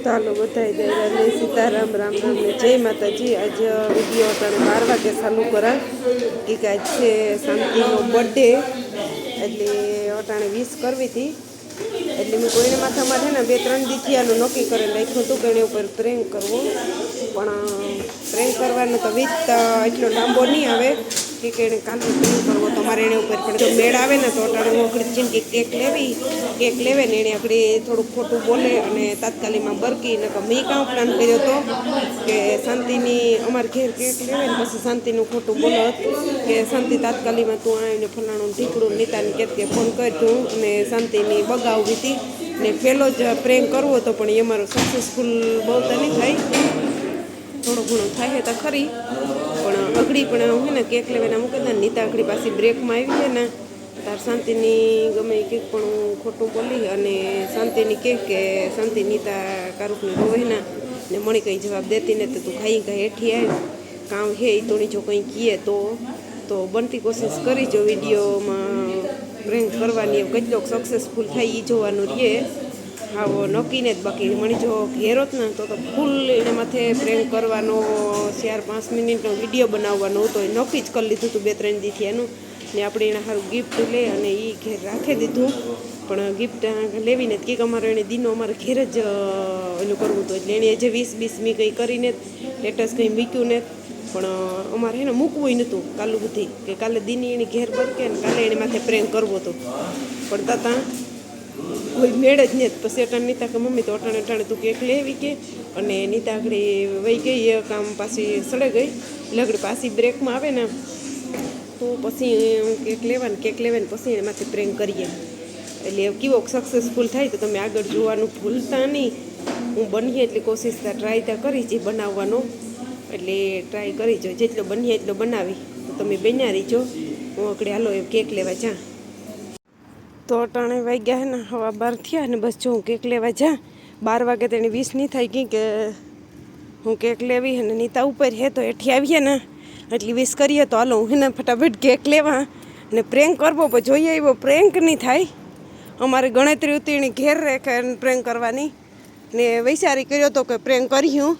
ચાલો બધાય જય સીતારામ રામ રામ ને જય માતાજી। આજ વિડીયો અટાણે 12 વાગે ચાલુ કરા કે આજ છે શાંતિનો બર્થડે, એટલે અટાણે વિશ કરવી હતી। એટલે મેં કોઈને માથામાં છે ને 2-3 દીથી આનું નક્કી કરી રાખ્યું હતું કે એની ઉપર પ્રેન્ક કરવો, પણ પ્રેન્ક કરવાનો તો વિચ એટલો લાંબો નહીં આવે કે એને કાલે પ્રેન્ક કરવો તમારે એની ઉપર પણ જો મેળ આવે ને તો અટાણે હું આખડી ચીમકી કેક લેવે ને એને આખડી થોડુંક ખોટું બોલે અને તાત્કાલિકમાં બરકી ને મેં કાં પ્લાન કર્યો હતો કે શાંતિની અમારે ઘેર કેક લેવે ને પછી શાંતિનું ખોટું બોલો કે શાંતિ તાત્કાલિકમાં તું આવીને ફલાણું ઢીકડું નીતાની કે ફોન કરતું અને શાંતિની બગાવવી હતી ને પહેલો જ પ્રેન્ક કરવો હતો, પણ એ અમારો સક્સેસફુલ બહુ તો નહીં થાય, થોડું ઘણું થાય તો ખરી પણ અઘડી પણ હું ને કેક લેવાના મૂકી દે નીતા અઘડી પાછી બ્રેકમાં આવી છે ને તાર શાંતિની ગમે કેક પણ હું ખોટું બોલી અને શાંતિની કે શાંતિ નીતા કારુકને રોવે ના ને મણી કંઈ જવાબ દેતી ને તો તું ખાઈ હેઠી આવી કામ હે એ તોણી જો કંઈ કહે તો બનતી કોશિશ કરી જો વિડીયોમાં પ્રેન્ક કરવાની કેટલોક સક્સેસફુલ થાય એ જોવાનું રહે। આવો નક્કીને જ બાકી મણી જો ઘેરો જ ને તો ફૂલ એને માથે પ્રેન્ક કરવાનો 4-5 મિનિટનો વિડીયો બનાવવાનો હતો, એ નક્કી જ કરી લીધું હતું 2-3 દીથી એનું ને આપણે એને સારું ગિફ્ટ લે અને એ ઘેર રાખી દીધું, પણ ગિફ્ટ લેવીને કંઈક અમારે એને દીનો અમારે ઘેર જ એનું કરવું હતું એટલે એણે જે 20-20 મેં કંઈ કરીને સ્ટેટસ કંઈ મૂક્યું ને પણ અમારે એને મૂકવું નહોતું કાલું બધી કે કાલે દીની એની ઘેર બરકે ને કાલે એને માથે પ્રેન્ક કરવો હતો, પણ તાતા કોઈ મેળ જ નહીં। પછી અટાણે નીતા કે મમ્મી તો અટાણે તું કેક લેવી કે અને નીતા આગળ વહી ગઈ એ કામ પાછી સડે ગઈ લગડી પાછી બ્રેકમાં આવે ને તો પછી કેક લેવે ને પછી એને માથે પ્રેન્ક કરીએ એટલે કેવો સક્સેસફુલ થાય તો તમે આગળ જોવાનું ભૂલતા નહીં। હું બનીએ એટલી કોશિશ ટ્રાય ત્યાં કરી છે બનાવવાનો, એટલે ટ્રાય કરી જો જેટલો બનીએ એટલો બનાવી તો તમે બન્યા રહીજો। હું આગળ હાલો એ કેક લેવા જા તો અટાણે વાગ્યા હે ને 12:15 થયા ને બસ જો હું કેક લેવા જા 12 વાગે તો એને 20 નહીં થાય કે હું કેક લેવી અને નીતા ઉપર હે તો એઠી આવીએ ને એટલી 20 કરીએ તો હાલો હું એને ફટાફટ કેક લેવા ને પ્રેન્ક કરવો પણ જોઈએ એવો પ્રેન્ક નહીં થાય। અમારે ગણતરી હતી એની ઘેર રેખે પ્રેન્ક કરવાની ને વિચારી કર્યો હતો કે પ્રેન્ક કર્યું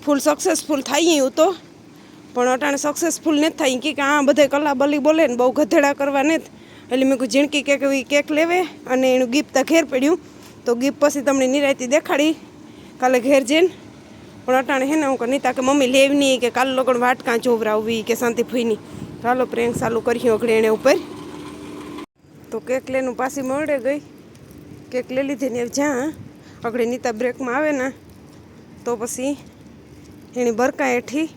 ફૂલ સક્સેસફુલ થાય એવું તો, પણ અટાણે સક્સેસફુલ નથી થાય કે આ બધા કલા બલી બોલે ને બહુ ગધેડા કરવા નથી, એટલે મેં કોઈ ઝીણકી કેક લેવે અને એનું ગિફ્ટ ઘેર પડ્યું તો ગિફ્ટ પછી તમને નિરાયતી દેખાડી કાલે ઘેર જઈને, પણ અટાણે હે ને હું નીતા કે મમ્મી લેવની કે કાલે લોકોને વાટકાં ચોવરાવવી કે શાંતિ ફૂઈની ચાલો પ્રેન્ક ચાલુ કર્યું અગડે એને ઉપર તો કેક લેનું પાછી મળે ગઈ કેક લઈ લીધી ને જ્યાં અગડે નીતા બ્રેકમાં આવે ને તો પછી એની બરકા હેઠી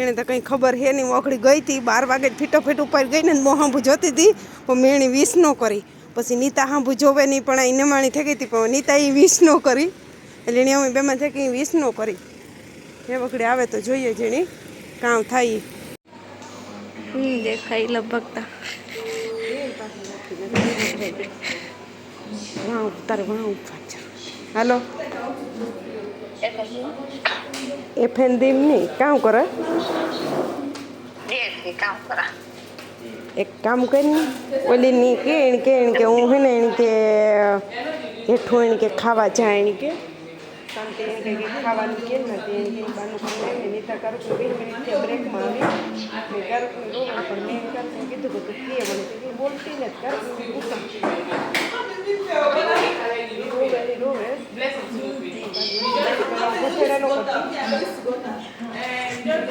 એને તો કંઈ ખબર હે નહીં, હું અઘડી ગઈ હતી 12 વાગે ફીટોફીટ ઉપર ગઈ ને મોહાંભું જોતી હતી પણ મેં એની વિશ ન કરી, પછી નીતા હાંભું જોવે નહીં પણ એ નમાણી થઈ ગઈ હતી પણ નીતા એ વિશ ન કરી એટલે એની અમે બેમાં થઈ કે વિશ ન કરી એ વખતે આવે તો જોઈએ જેની કામ થાય દેખાય લગભગતા તારે હાલો એ ફેન નહીં કામ કરે એક કામ કરીને ઓલી ની કે હું હે ને એની કે હેઠું એની કે ખાવા જાય એની કે શાંતિ એને કે ખાવાનું કે નથી બાનું નીતા કારુકને 2 મિનિટ બ્રેકમાં આવી મેં કારુકને રોવા પણ મેં કારુકને કીધું કે તું કે મને કે બોલતી ને કારુકને રોવે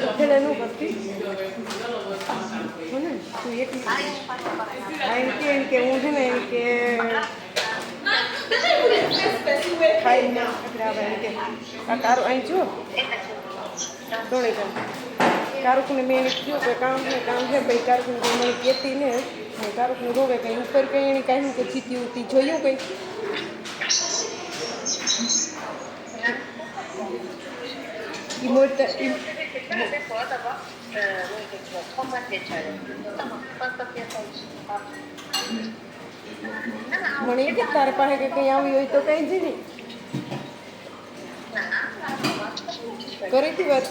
ગધેડાનું કરતી તું એક કે હું છે ને એમ કે ખાઈ ના આવે કે કારું અહીં જો દોડે કારુકને મેં એને કીધું કે કામ છે ભાઈ કારુકને મને કહેતી ને કારુકને રોવે કંઈ ઉપર કંઈ એને કાંઈ કે જીતી ઉતી જોયું કંઈ મને કે તારા પાસે કે કંઈ આવી હોય તો કંઈ જ નહીં કરી હતી વાત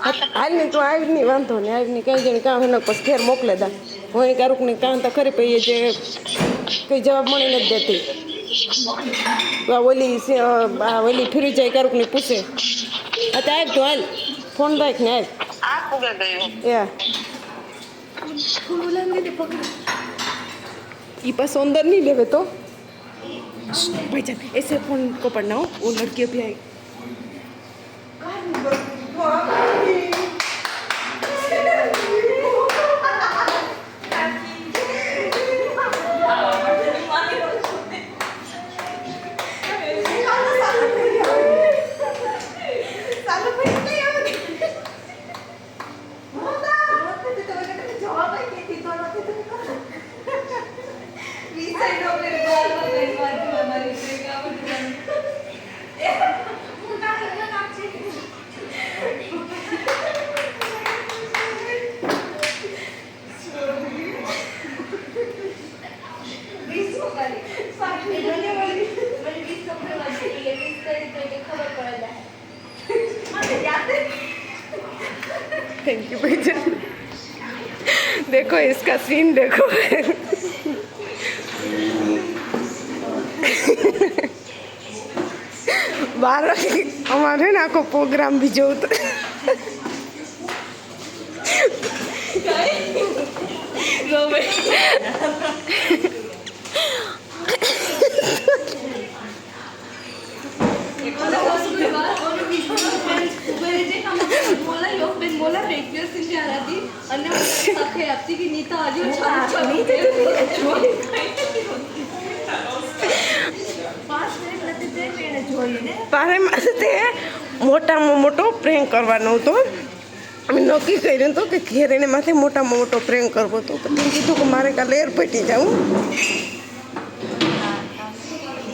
હાલ નહીં તું આવી નહીં, વાંધો નહીં, આવી નહીં કંઈ જણ કામ એના પછી ઘેર મોકલે દા. હું કારુકની કામ તો ખરી પઈએ જે કંઈ જવાબ મળી નથી દેતી. ઓલી ફરી જાય કારુકની પૂછે. અત્યારે આવ તો હાલ ફોન રાખ ને આવ. ये पास अंदर नहीं लेवे तो भाईजान ऐसे फोन को पढ़ना हो, वो लड़की भी आई. थैंक यू भाईजान. देखो इसका सीन देखो. बार हमारे ना को प्रोग्राम भी जो तो बोला रेडियो से जा रहा थी अन्य साथे आपती की नीता आज મોટામાં મોટો પ્રેન્ક કરવાનો હતો. અમે નક્કી કર્યું હતું કે ઘેર એને માથે મોટામાં મોટો પ્રેન્ક કરવો હતો. પછી કીધું કે મારે કાલે એરપટી જાઉં.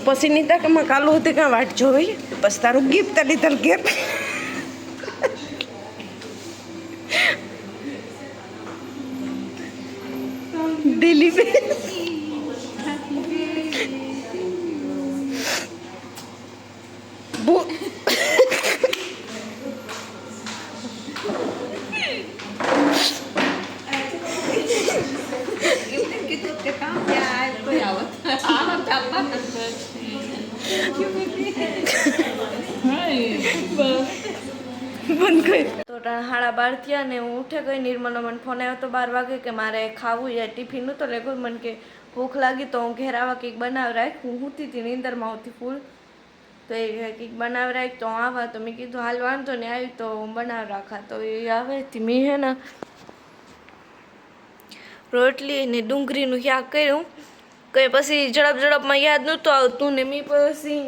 પછી નીતા કે માં કાલું હતી કાં વાટ જોઈ. પછી તારું ગિફ્ટ લીધેલ ઘેર દિલ્હી पे બંધ કરી તો 12:30 થયા ને હું ઉઠે ગઈ. નિર્મલનો મને ફોન આવ્યો તો 12 વાગે કે મારે ખાવું યા ટિફિનનું તો લેગો. મને કે ભૂખ લાગી તો હું ઘેર આવા કંઈક બનાવી રાખ. હું સૂતી હતી નીંદરમાં આવતી ફૂલ. તો એ કંઈક બનાવી રાખ તો આવા. તો મેં કીધું હાલ વાંધો ને આવી તો હું બનાવી રાખા. તો એ આવે મેં હે ને રોટલી ને ડુંગળીનું શાક કર્યું. કંઈ પછી ઝડપમાં યાદ નહોતું આવતું ને મેં પછી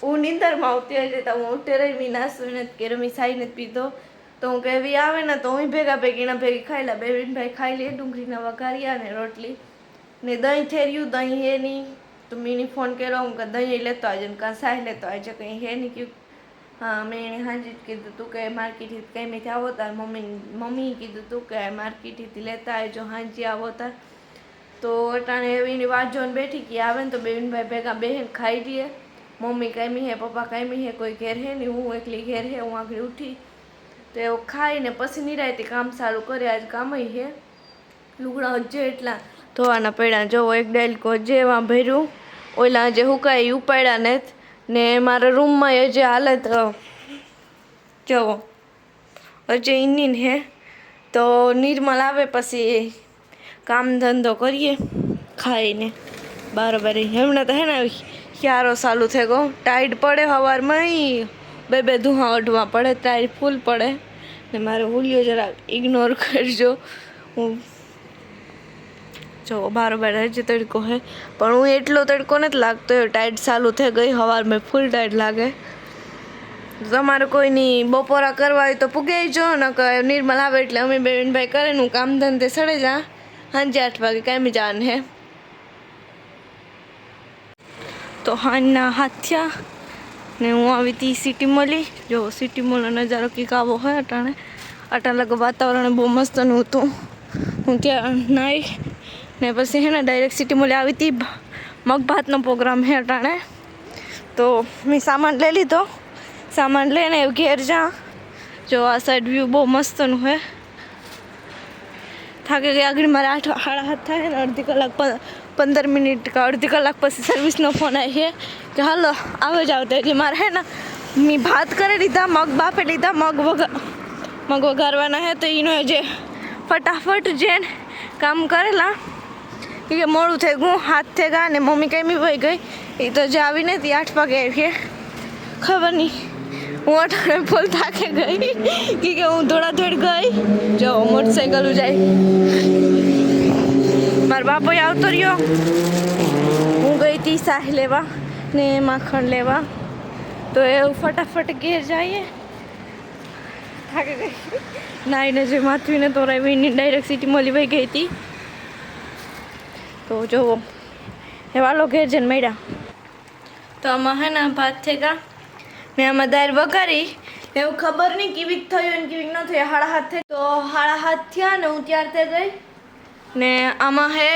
હું નીંદરમાં આવતી એટલે તો હું ઉઠે રહી. મેં નાસ્તો નથી કર્યો, મેં સાઈ નથી પીધો. તો હું કહેવી આવે ને તો હું ભેગા ભેગીના ભેગી ખાઈ લા. બેબીનભાઈ ખાઈ લે ડુંગળીના વઘારિયા ને રોટલી ને દહીં થેર્યું. દહીં હે નહીં તો મેં ફોન કર્યો હું કે દહીં લેતો આવજો ને કાં સાઈ લેતો આવજો. કંઈ હે નહીં કયું. હા મેં એને હાજી જ કીધું તું કે માર્કેટથી કંઈ મેં આવો તાર મમ્મીએ કીધું તું કે માર્કેટથી લેતા આવજો હાજી આવો તાર. તો અટાણે એવીની વાત જોઈને બેઠી કે આવે ને તો બેબીનભાઈ ભેગા બેહીને ખાઈ લઈએ. મમ્મી કાંઈ હે, પપ્પા કાંઈ હે, કોઈ ઘેર હે નહીં, હું એકલી ઘેર હે. હું આગળ ઉઠી તો એવું ખાઈને પછી નિરાયતી કામ સારું કરે. આજ કામ હે લુગડા હજે એટલા ધોવાના પડ્યા. જો એક ડાયલકો જે એમાં ભર્યું ઓલા જે હુકાય ઉપાડ્યા ને મારા રૂમમાં એ જે હાલત જવો હજે ઇન્ની હે. તો નિર્મલ આવે પછી કામ ધંધો કરીએ ખાઈને બરાબર. હમણાં તો હે ને ક્યારો ચાલુ થઈ ગયો. ટાઈટ પડે સવારમાં બે ધુઆ ઓઢવા પડે. ટાઈટ ફૂલ પડે ને મારે હુલિયો જરા ઇગ્નોર કરજો. હું જો બરાબર હજી તડકો હે પણ હું એટલો તડકો નથી લાગતો. ટાઈટ ચાલુ થઈ ગઈ સવારમાં ફૂલ ટાઈટ લાગે. તમારે કોઈની બપોરા કરવા હોય તો પૂગે જો ને નિર્મલ આવે એટલે અમે બેનભાઈ કરે હું કામ ધંધે સડે જા. સાંજે 8 વાગે કાંઈ જાન હે. તો હાંજના હાથ થયા ને હું આવી હતી સિટી મોલી. જો સિટી મોલનો નજારો કંઈક આવો હોય. અટાણે લગ વાતાવરણ બહુ મસ્તનું હતું. હું ત્યાં નાહી ને પછી હે ને ડાયરેક્ટ સિટી મોલે આવી હતી. મગભાતનો પ્રોગ્રામ હે અટાણે. તો મેં સામાન લઈ લીધો. સામાન લઈને ઘેર જા જો આ સાઈડ વ્યૂ બહુ મસ્તનું છે. થાકી ગયા આગળ મારે 8:30 થાય ને અડધી કલાક 15 મિનિટ કે અડધી કલાક પછી સર્વિસનો ફોન આવી છે કે હાલો આવે જાવ. તો એટલે મારે હે ને મેં ભાત કરી લીધા, મગ બાફે લીધા, મગ વઘારવાના હે. તો એનો જે ફટાફટ જે કામ કરેલા કે મોડું થઈ ગયું, હાથ થઈ ગયા ને મમ્મી કઈ બી વહી ગઈ. એ તો જે આવીને તે 8 વાગે આવી છે. ખબર નહીં હું અઠાણે ફૂલ થાકે ગઈ કે હું દોડાદોડ ગઈ. જો મોટરસાઇકલ જાય, મારા બાપો આવતો રહ્યો. હું ગઈ હતી શાહી લેવા ને માખણ લેવા. તો એ ફટાફટ ઘેર જઈએ. થાકી ગઈ. નાઈને જે માથવીને તોરાવીને ડાયરેક્ટ સિટી મોલી વહી ગઈ હતી. તો જોવો એ વાલો ઘેર જઈને મળ્યા. તો આમાં હે ને ભાત થઈ ગયા ને આમાં દાળ વઘારી. એવું ખબર નહીં કેવી થયું ને કેવી ન થયું. 7:30 થઈ તો 7:30 થયા ને હું ત્યાર થઈ ગઈ. ને આમાં હે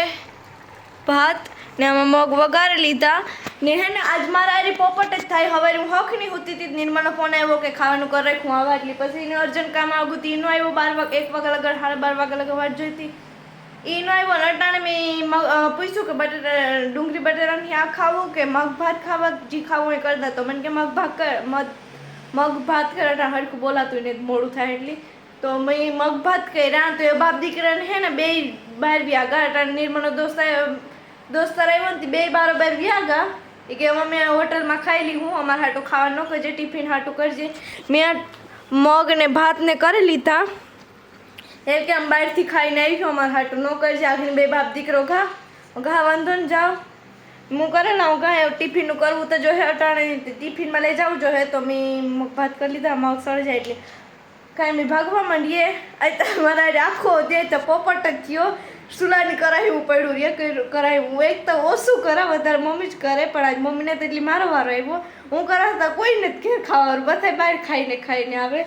ભાત ને આમાં મગ વઘારી લીધા. ને હે ને આજ મારા આરી પોપટ જ થાય. હવે હું હખની હોતી હતી નિર્માનો ફોન આવ્યો કે ખાવાનું કરી રાખું આવા. એટલે પછી એને અર્જન્ટ કામ આવ્યું હતું. એનો આવ્યો 1 વાગ્યા લગર 12:30 વાગ્યા લગર વાટ જોઈતી. એનો આવ્યો ને અટાણે મેં પૂછ્યું કે ડુંગળી બટેરાની આ ખાવું કે મગ ભાત ખાવા, જે ખાવું એ કરતા. તો મને કે મગ ભાત કરે અટાણે હરખું બોલાતું ને મોડું થાય એટલે. તો મેં મગ ભાત કર્યા. તો એ બાપ દીકરાને હે ને 2 બહાર વ્યાગા. અટાણે નિર્માનો દોસ્તાર આવ્યો ને 2 બારોબાર વ્યાગા. એ કે અમે હોટલમાં ખાઈ લી. હું અમારા હાટું ખાવા ન કરજે, ટિફિન હાટું કરજે. મેં મગ ને ભાત ને કરી લીધા. એ કે આમ બહારથી ખાઈને આવી ગયો, અમારા હાટું ન કરજે. આખીને 2 બાપ દીકરો ઘા વાંધો ને જાઓ. હું કરે ને હું ઘા ટિફિનનું કરવું તો જો હે અટાણે ટિફિનમાં લઈ જવું જોઈએ. તો મેં મગ ભાત કરી લીધા. મગ સળી જાય એટલે કાંઈ મેં ભાગવા માંડીએ. મારા આખો તે તો પોપટ જ થયો. સુલાની કરાવ્યું પડ્યું રે કરાવ્યું. એક તો ઓછું કરે, વધારે મમ્મી જ કરે. પણ આજ મમ્મીને તો એટલી મારો વારો આવ્યો. હું કરાવતા કોઈને જ ઘેર ખાવાનું, બધા બહાર ખાઈને આવે.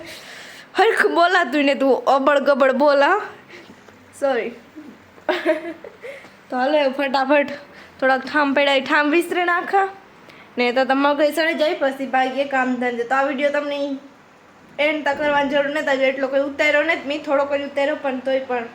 હરખું બોલાતું ને તું અબળ ગબડ બોલા. સોરી. તો હાલો ફટાફટ થોડાક ઠામ પડ્યા, ઠામ વિસરે નાખા ને તો તમારે કઈ સડી જાય. પછી ભાગીએ કામ ધંધે. તો આ વિડીયો તમને એન્ડ તક કરવાની જરૂર નથી. એટલો કોઈ ઉતાર્યો નથી મેં, થોડો કોઈ ઉતાર્યો પણ તોય પણ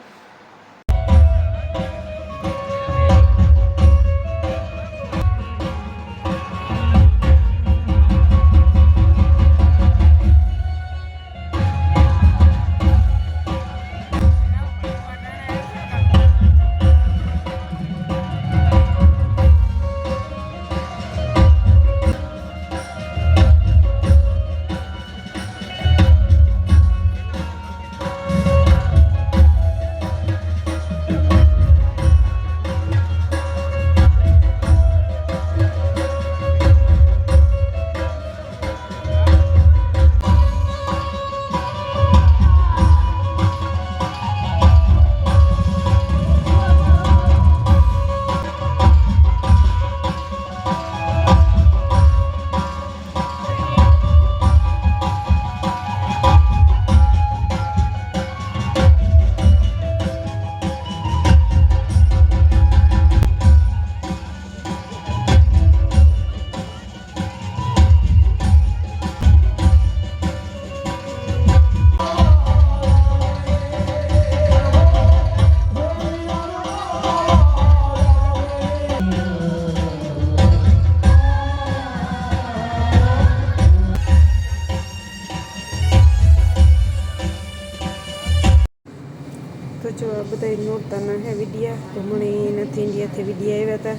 તો જો આ બધા નોરતાના હે વિડીયા. તો મને નથી ઇન્ડિયાથી વિડીયા આવ્યા હતા.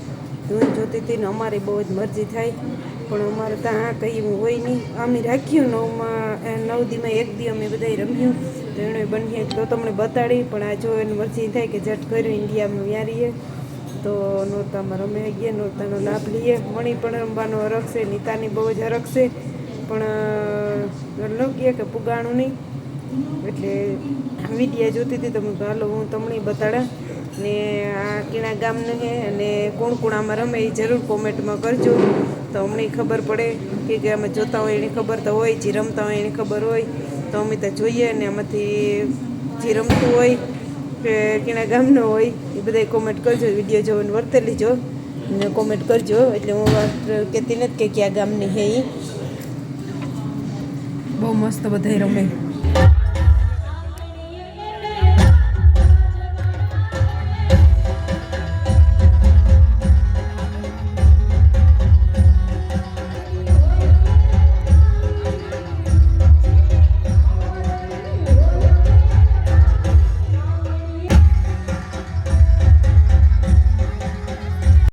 હું જોતી હતી ને અમારી બહુ જ મરજી થાય. પણ અમારે ત્યાં કંઈ હોય નહીં. અમે રાખ્યું 9 દીમાં 1 દી અમે બધા રમ્યું. તો એણે બની તો તમને બતાડી. પણ આ જો એની મરજી થાય કે ઝટ કર્યું ઇન્ડિયામાં વ્યારીએ. તો નોરતામાં રમે ગયા, નોરતાનો લાભ લઈએ. મણી પણ રમવાનો હરખ છે, નીતાની બહુ જ હરખ છે. પણ લગ્યા કે પુગાણું નહીં. એટલે વિડીયા જોતી હતી તો હાલો હું તમને બતાડા. ને આ કીણા ગામનું છે અને કોણ કોણ આમાં રમે એ જરૂર કોમેન્ટમાં કરજો. તો અમને ખબર પડે કે અમે જોતા હોય એની ખબર તો હોય, જે રમતા હોય એની ખબર હોય. તો અમે તો જોઈએ ને આમાંથી જે રમતું હોય કે કીણા ગામનો હોય એ બધા કોમેન્ટ કરજો. વિડીયો જોઈને વર્તેલી જો ને કોમેન્ટ કરજો. એટલે હું વાત કહેતી નથી કે કયા ગામની છે એ. બહુ મસ્ત બધા રમે.